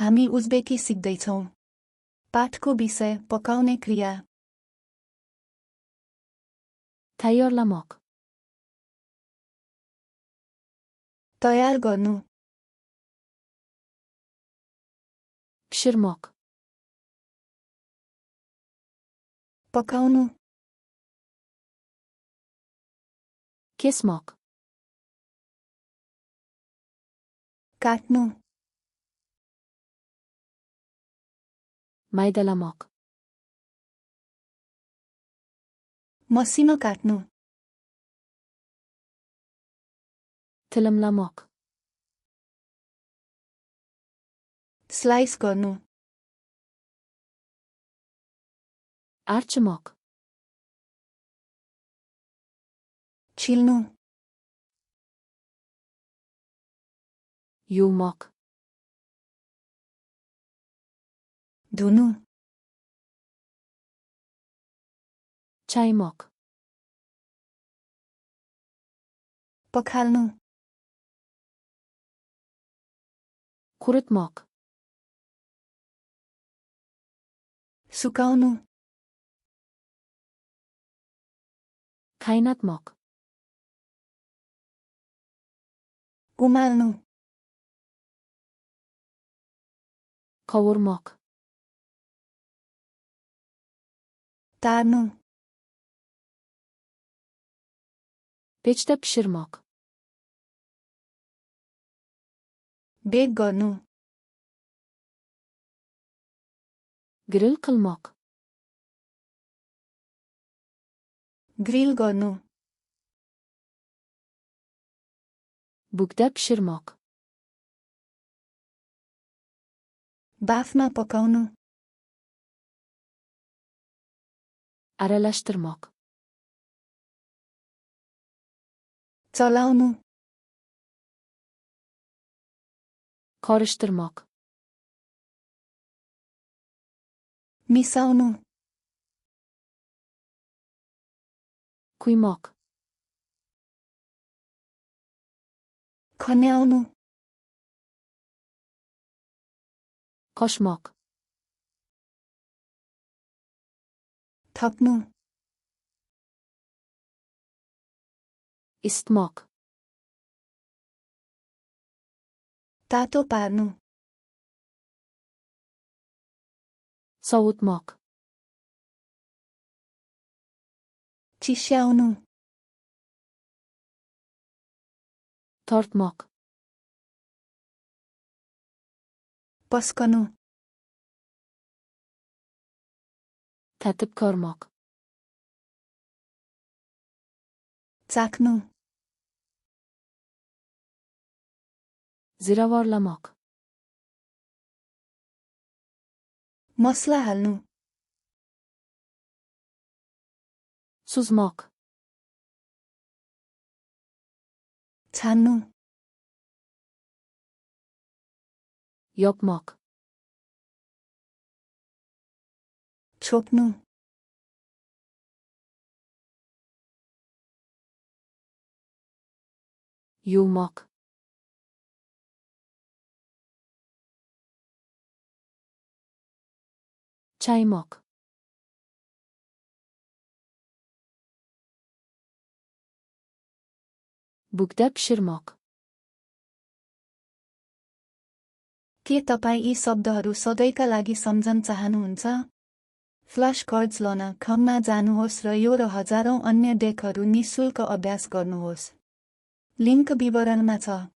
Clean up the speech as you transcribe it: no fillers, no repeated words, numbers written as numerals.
हामी उज्बेकी सिक्दैछौँ। पाठको विषय पकाउने क्रिया। tayyorlamoq, तयार गर्नु, pishirmoq, पकाउनु, kesmoq, काट्नु, maydalamoq, मसिनो काट्नु, tilimlamoq, स्लाइस गर्नु, archimoq, छिल्नु, yuvmoq, धुनु, chaymoq, पखाल्नु, quritmoq, सुकाउनु, qaynatmoq, उमाल्नु, qovurmoq, तार्नु, pechda pishirmoq, बेक गर्नु, grill qilmoq, ग्रिल गर्नु, bukda pishirmoq, बाफमा पकाउनु, aralashtirmoq, चलाउनु, qorishtirmoq, मिसाउनु, quymoq, खन्याउनु, qoshmoq, थप्नु, isitmoq, तातो पार्नु, sovutmoq, चिस्याउनु, tortmoq, पस्कनु, tatib ko'rmoq, चाख्नु, ziravorlamoq, मसला हाल्नु, suzmoq, छान्नु, yopmoq, छोप्नु, yuvmoq, chaymoq, bukda pishirmoq. के तपाईँ यी शब्दहरू सधैँका लागि सम्झन चाहनुहुन्छ? फ्ल्याश कार्ड्स लन खममा जानुहोस् र यो र हजारौं अन्य डेकहरू निशुल्क अभ्यास गर्नुहोस्। लिङ्क विवरणमा छ।